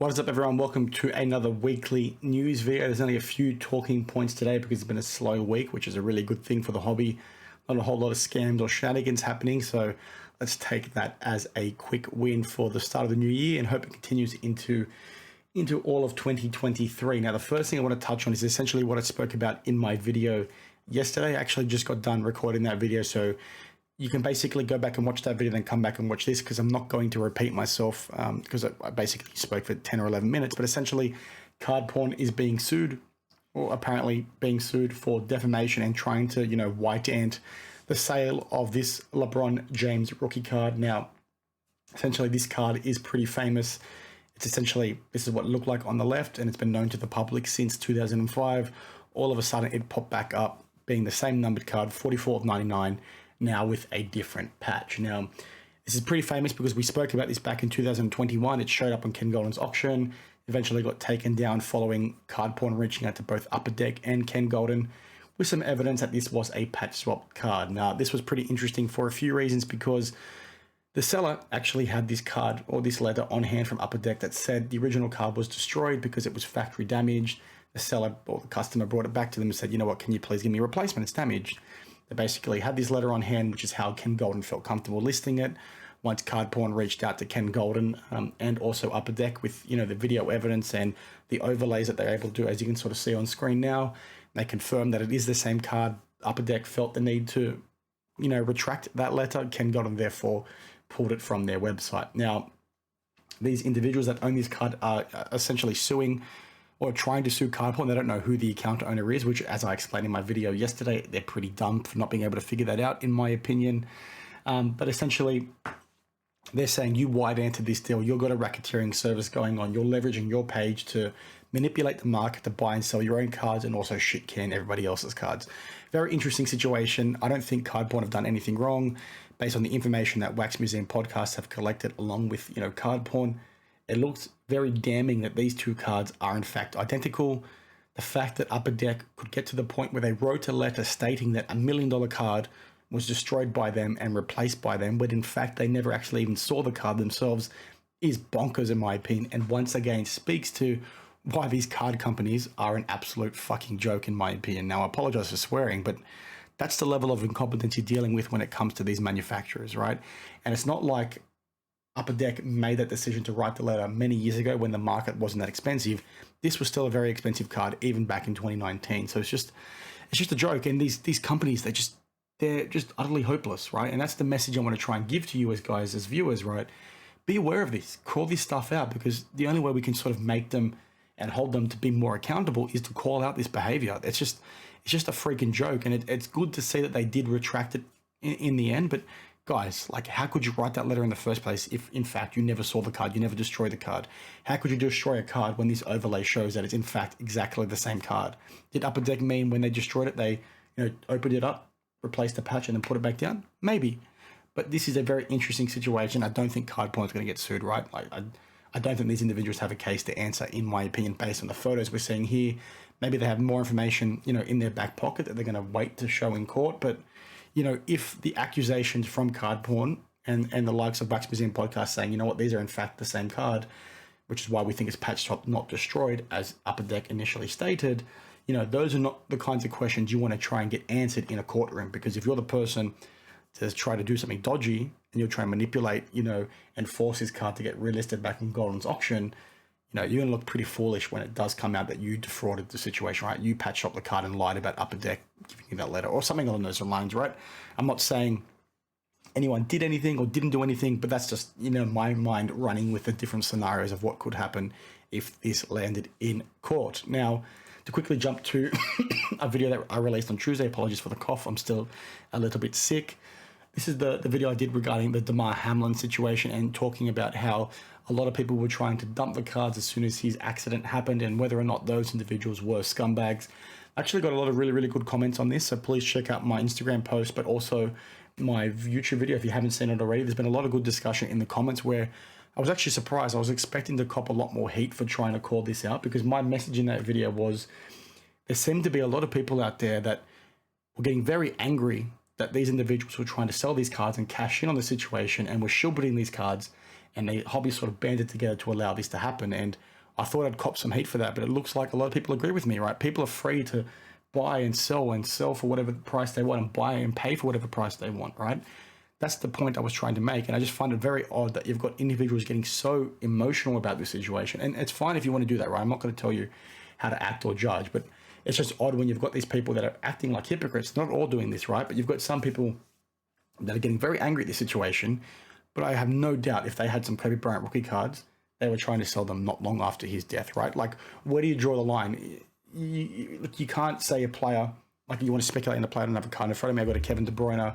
What is up, everyone? Welcome to another weekly news video. There's only a few talking points today because it's been a slow week, which is a really good thing for the hobby. Not a whole lot of scams or shenanigans happening, so let's take that as a quick win for the start of the new year and hope it continues into all of 2023. Now, the first thing I want to touch on is essentially what I spoke about in my video yesterday. I actually just got done recording that video, so you can basically go back and watch that video, then come back and watch this, because I'm not going to repeat myself because I basically spoke for 10 or 11 minutes. But essentially, Cardporn is being sued, or apparently being sued for defamation and trying to, white ant the sale of this LeBron James rookie card. Now, essentially, this card is pretty famous. It's essentially, this is what it looked like on the left, and it's been known to the public since 2005. All of a sudden, it popped back up, being the same numbered card, 44 of 99, now with a different patch. Now, this is pretty famous because we spoke about this back in 2021. It showed up on Ken Golden's auction, eventually got taken down following Cardporn reaching out to both Upper Deck and Ken Golden with some evidence that this was a patch swap card. Now, this was pretty interesting for a few reasons, because the seller actually had this card or this letter on hand from Upper Deck that said the original card was destroyed because it was factory damaged. The seller or the customer brought it back to them and said, you know what, can you please give me a replacement? It's damaged. They basically had this letter on hand, which is how Ken Golden felt comfortable listing it. Once Cardporn reached out to Ken Golden and also Upper Deck with, the video evidence and the overlays that they're able to do, as you can sort of see on screen now, they confirmed that it is the same card. Upper Deck felt the need to, retract that letter. Ken Golden therefore pulled it from their website. Now, these individuals that own this card are essentially suing or trying to sue Cardporn. They don't know who the account owner is, which, as I explained in my video yesterday, they're pretty dumb for not being able to figure that out, in my opinion. But essentially, they're saying you white anted this deal. You've got a racketeering service going on. You're leveraging your page to manipulate the market to buy and sell your own cards and also shit can everybody else's cards. Very interesting situation. I don't think Cardporn have done anything wrong based on the information that Wax Museum podcasts have collected along with, Cardporn. It looks very damning that these two cards are in fact identical. The fact that Upper Deck could get to the point where they wrote a letter stating that $1 million card was destroyed by them and replaced by them, when in fact they never actually even saw the card themselves, is bonkers in my opinion, and once again speaks to why these card companies are an absolute fucking joke in my opinion. Now, I apologize for swearing, but that's the level of incompetence you're dealing with when it comes to these manufacturers, right? And it's not like Upper Deck made that decision to write the letter many years ago when the market wasn't that expensive. This was still a very expensive card even back in 2019. So it's just a joke. And these companies, they're just utterly hopeless, right? And that's the message I want to try and give to you as guys, as viewers, right? Be aware of this. Call this stuff out, because the only way we can sort of make them and hold them to be more accountable is to call out this behavior. It's just a freaking joke. And it's good to see that they did retract it in the end, but guys, like, how could you write that letter in the first place if, in fact, you never saw the card, you never destroyed the card? How could you destroy a card when this overlay shows that it's, in fact, exactly the same card? Did Upper Deck mean when they destroyed it, they, opened it up, replaced the patch, and then put it back down? Maybe. But this is a very interesting situation. I don't think Cardporn is going to get sued, right? I don't think these individuals have a case to answer, in my opinion, based on the photos we're seeing here. Maybe they have more information, in their back pocket that they're going to wait to show in court, but if the accusations from Cardporn and the likes of Wax Museum podcast saying, you know what, these are in fact the same card, which is why we think it's patch swap, not destroyed, as Upper Deck initially stated, those are not the kinds of questions you want to try and get answered in a courtroom. Because if you're the person to try to do something dodgy and you're trying to manipulate, and force this card to get relisted back in Golden's auction, you're going to look pretty foolish when it does come out that you defrauded the situation, right? You patched up the card and lied about Upper Deck giving you that letter or something along those lines, right? I'm not saying anyone did anything or didn't do anything, but that's just, my mind running with the different scenarios of what could happen if this landed in court. Now, to quickly jump to a video that I released on Tuesday, apologies for the cough, I'm still a little bit sick. This is the video I did regarding the Damar Hamlin situation and talking about how a lot of people were trying to dump the cards as soon as his accident happened and whether or not those individuals were scumbags. I actually got a lot of really, really good comments on this, so please check out my Instagram post, but also my YouTube video if you haven't seen it already. There's been a lot of good discussion in the comments where I was actually surprised. I was expecting to cop a lot more heat for trying to call this out, because my message in that video was there seemed to be a lot of people out there that were getting very angry that these individuals were trying to sell these cards and cash in on the situation and were shielding these cards and the hobby sort of banded together to allow this to happen. And I thought I'd cop some heat for that, but it looks like a lot of people agree with me, right? People are free to buy and sell for whatever price they want, and buy and pay for whatever price they want, right? That's the point I was trying to make. And I just find it very odd that you've got individuals getting so emotional about this situation. And it's fine if you want to do that, right? I'm not going to tell you how to act or judge, but it's just odd when you've got these people that are acting like hypocrites. Not all doing this, right? But you've got some people that are getting very angry at this situation. But I have no doubt if they had some Kobe Bryant rookie cards, they were trying to sell them not long after his death, right? Like, where do you draw the line? You can't say a player, like you want to speculate on a player, another card in front of me. I've got a Kevin De Bruyne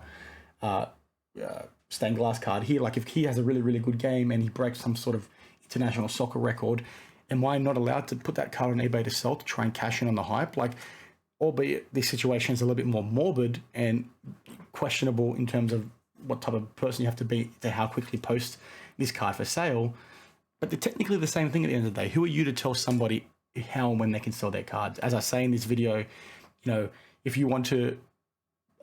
stained glass card here. Like, if he has a really, really good game and he breaks some sort of international soccer record, am I not allowed to put that card on eBay to sell to try and cash in on the hype? Like, albeit this situation is a little bit more morbid and questionable in terms of what type of person you have to be to how quickly post this card for sale. But they're technically the same thing at the end of the day. Who are you to tell somebody how and when they can sell their cards? As I say in this video, if you want to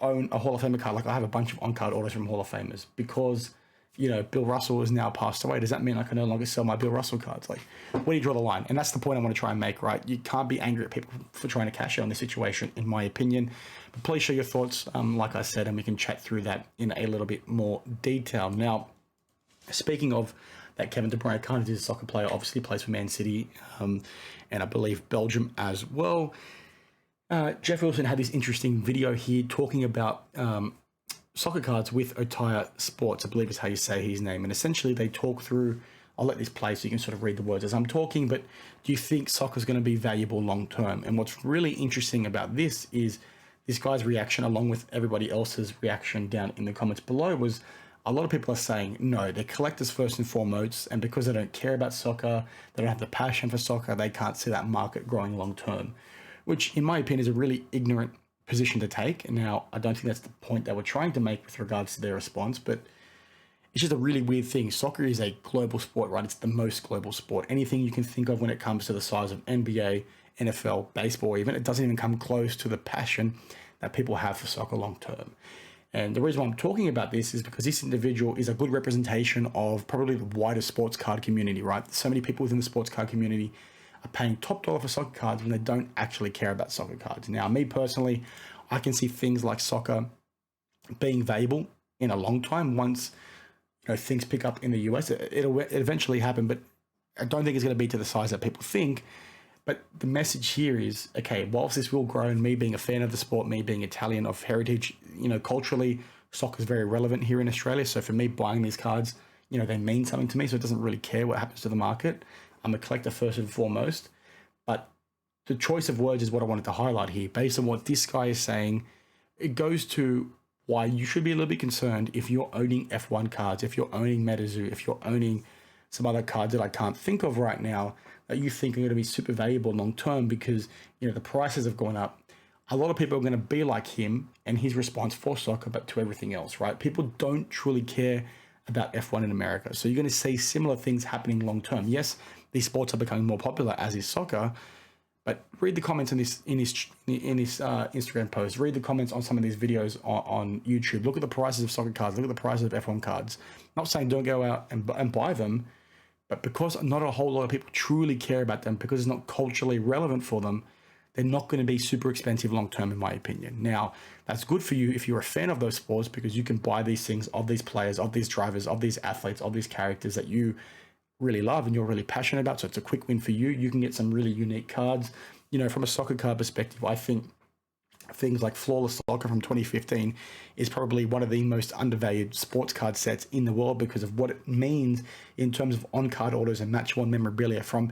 own a Hall of Famer card, like I have a bunch of on-card orders from Hall of Famers because, Bill Russell has now passed away. Does that mean I can no longer sell my Bill Russell cards? Like, where do you draw the line? And that's the point I want to try and make, right? You can't be angry at people for trying to cash out on this situation, in my opinion. But please share your thoughts, like I said, and we can chat through that in a little bit more detail. Now, speaking of that Kevin De Bruyne card, is a soccer player, obviously plays for Man City, and I believe Belgium as well. Geoff Wilson had this interesting video here talking about soccer cards with Otaya Sports, I believe is how you say his name. And essentially they talk through, I'll let this play so you can sort of read the words as I'm talking, but do you think soccer is going to be valuable long term? And what's really interesting about this is this guy's reaction, along with everybody else's reaction down in the comments below, was a lot of people are saying, no, they're collectors first and foremost, and because they don't care about soccer, they don't have the passion for soccer, they can't see that market growing long term, which in my opinion is a really ignorant position to take. Now, I don't think that's the point they were trying to make with regards to their response, but it's just a really weird thing. Soccer is a global sport, right? It's the most global sport. Anything you can think of when it comes to the size of NBA, NFL, baseball even, it doesn't even come close to the passion that people have for soccer long term. And the reason why I'm talking about this is because this individual is a good representation of probably the wider sports card community, right? So many people within the sports card community are paying top dollar for soccer cards when they don't actually care about soccer cards. Now, me personally, I can see things like soccer being valuable in a long time once things pick up in the US. It'll eventually happen, but I don't think it's going to be to the size that people think. But the message here is, okay, whilst this will grow, and me being a fan of the sport, me being Italian of heritage, culturally, soccer is very relevant here in Australia. So for me, buying these cards, they mean something to me. So it doesn't really care what happens to the market. I'm a collector first and foremost. But the choice of words is what I wanted to highlight here. Based on what this guy is saying, it goes to why you should be a little bit concerned if you're owning F1 cards, if you're owning MetaZoo, if you're owning some other cards that I can't think of right now that you think are going to be super valuable long term because the prices have gone up. A lot of people are going to be like him and his response for soccer, but to everything else, right? People don't truly care about F1 in America. So you're going to see similar things happening long term. Yes, these sports are becoming more popular, as is soccer, but read the comments in this Instagram post. Read the comments on some of these videos on YouTube. Look at the prices of soccer cards. Look at the prices of F1 cards. I'm not saying don't go out and buy them, but because not a whole lot of people truly care about them, because it's not culturally relevant for them, they're not going to be super expensive long term, in my opinion. Now, that's good for you if you're a fan of those sports, because you can buy these things of these players, of these drivers, of these athletes, of these characters that you really love and you're really passionate about. So it's a quick win for you. You can get some really unique cards. From a soccer card perspective, I think things like Flawless Soccer from 2015 is probably one of the most undervalued sports card sets in the world because of what it means in terms of on-card autos and match-worn memorabilia from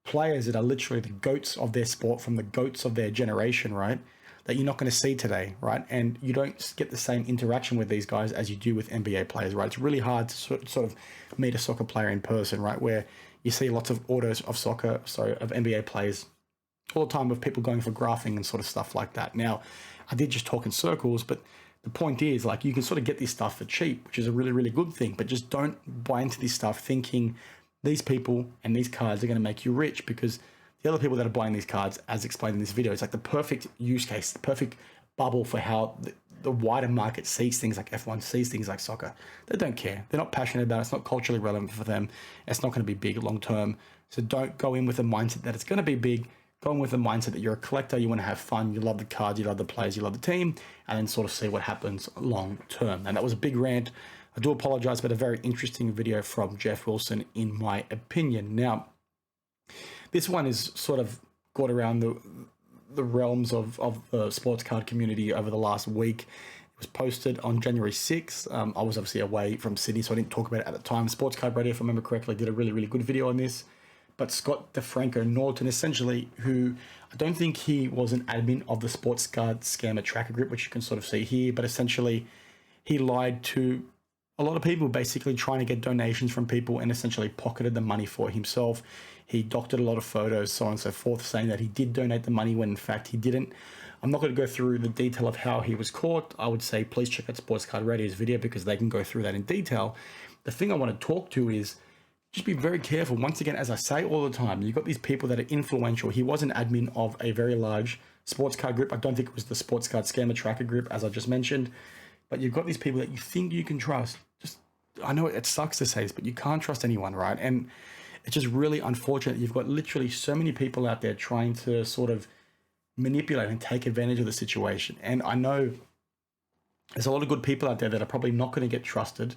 players that are literally the goats of their sport, from the goats of their generation, right? That you're not going to see today, right? And you don't get the same interaction with these guys as you do with NBA players, right? It's really hard to sort of meet a soccer player in person, right? Where you see lots of autos of of NBA players all the time, with people going for graphing and sort of stuff like that. Now, I did just talk in circles, but the point is, like, you can sort of get this stuff for cheap, which is a really, really good thing, but just don't buy into this stuff thinking these people and these cards are going to make you rich, because the other people that are buying these cards, as explained in this video, it's like the perfect use case, the perfect bubble for how the wider market sees things like F1, sees things like soccer. They don't care. They're not passionate about it. It's not culturally relevant for them. It's not going to be big long term. So don't go in with a mindset that it's going to be big. Go in with a mindset that you're a collector, you want to have fun, you love the cards, you love the players, you love the team, and then sort of see what happens long term. And that was a big rant. I do apologize, but a very interesting video from Geoff Wilson, in my opinion. Now, this one is sort of got around the realms of the sports card community over the last week. It was posted on January 6th. I was obviously away from Sydney, so I didn't talk about it at the time. Sports Card Radio, if I remember correctly, did a really, really good video on this. But Scott DeFranco Norton, essentially, who I don't think he was an admin of the Sports Card Scammer Tracker Group, which you can sort of see here, but essentially he lied to a lot of people, basically trying to get donations from people and essentially pocketed the money for himself. He doctored a lot of photos, so on and so forth, saying that he did donate the money when in fact he didn't. I'm not going to go through the detail of how he was caught. I would say please check out Sports Card Radio's video because they can go through that in detail. The thing I want to talk to is just be very careful. Once again, as I say all the time, you've got these people that are influential. He was an admin of a very large sports card group. I don't think it was the Sports Card Scammer Tracker Group, as I just mentioned. But you've got these people that you think you can trust. I know it sucks to say this, but you can't trust anyone, right? And it's just really unfortunate. You've got literally so many people out there trying to sort of manipulate and take advantage of the situation. And I know there's a lot of good people out there that are probably not going to get trusted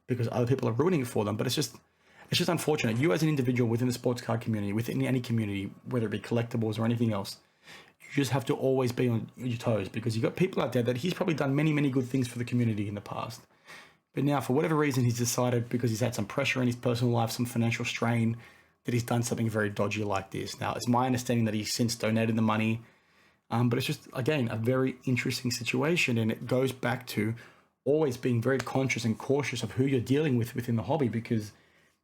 because other people are ruining it for them. But it's just unfortunate. You as an individual within the sports card community, within any community, whether it be collectibles or anything else, you just have to always be on your toes because you've got people out there that he's probably done many, many good things for the community in the past. But now, for whatever reason, he's decided, because he's had some pressure in his personal life, some financial strain, that he's done something very dodgy like this. Now, it's my understanding that he's since donated the money, but it's just, again, a very interesting situation, and it goes back to always being very conscious and cautious of who you're dealing with within the hobby because,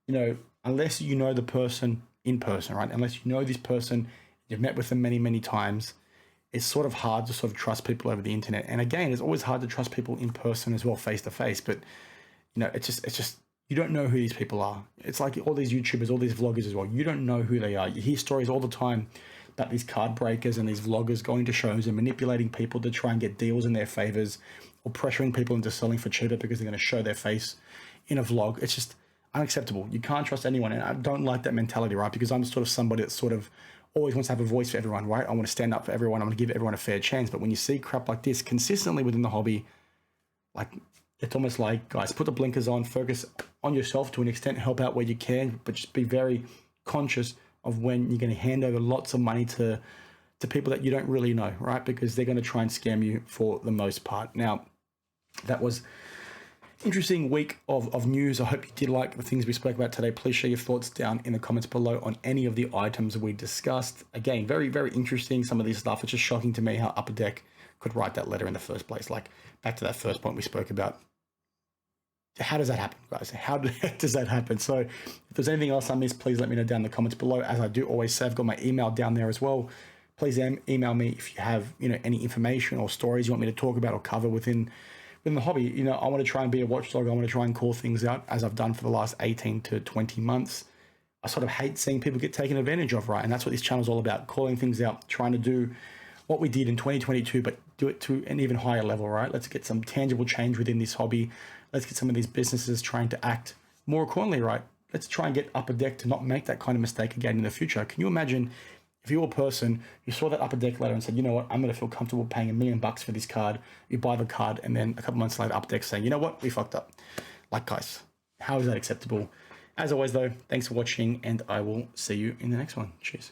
you know, unless you know the person in person, right? Unless you know this person, you've met with them many, many times, it's sort of hard to sort of trust people over the internet. And again, it's always hard to trust people in person as well, face to face. But, you know, it's just, you don't know who these people are. It's like all these YouTubers, all these vloggers as well. You don't know who they are. You hear stories all the time about these card breakers and these vloggers going to shows and manipulating people to try and get deals in their favors or pressuring people into selling for cheaper because they're going to show their face in a vlog. It's just unacceptable. You can't trust anyone. And I don't like that mentality, right? Because I'm sort of somebody that sort of always wants to have a voice for everyone, right? I want to stand up for everyone. I want to give everyone a fair chance. But when you see crap like this consistently within the hobby, like, it's almost like, guys, put the blinkers on, focus on yourself to an extent, help out where you can, but just be very conscious of when you're going to hand over lots of money to people that you don't really know, right? Because they're going to try and scam you for the most part. Now, that was interesting week of news. I hope you did like the things we spoke about today. Please share your thoughts down in the comments below on any of the items we discussed. Again, very, very interesting. Some of this stuff, it's just shocking to me how Upper Deck could write that letter in the first place. Like, back to that first point we spoke about. How does that happen, guys? How does that happen? So if there's anything else I missed, please let me know down in the comments below. As I do always say, I've got my email down there as well. Please email me if you have, you know, any information or stories you want me to talk about or cover within the hobby. You know, I want to try and be a watchdog. I want to try and call things out as I've done for the last 18 to 20 months. I sort of hate seeing people get taken advantage of, right? And that's what this channel is all about, calling things out, trying to do what we did in 2022, but do it to an even higher level, right? Let's get some tangible change within this hobby. Let's get some of these businesses trying to act more accordingly, right? Let's try and get Upper Deck to not make that kind of mistake again in the future. Can you imagine if you're a person who saw that Upper Deck letter and said, you know what, I'm going to feel comfortable paying $1 million for this card. You buy the card, and then a couple months later, Upper Deck saying, you know what, we fucked up. Like, guys, how is that acceptable? As always, though, thanks for watching, and I will see you in the next one. Cheers.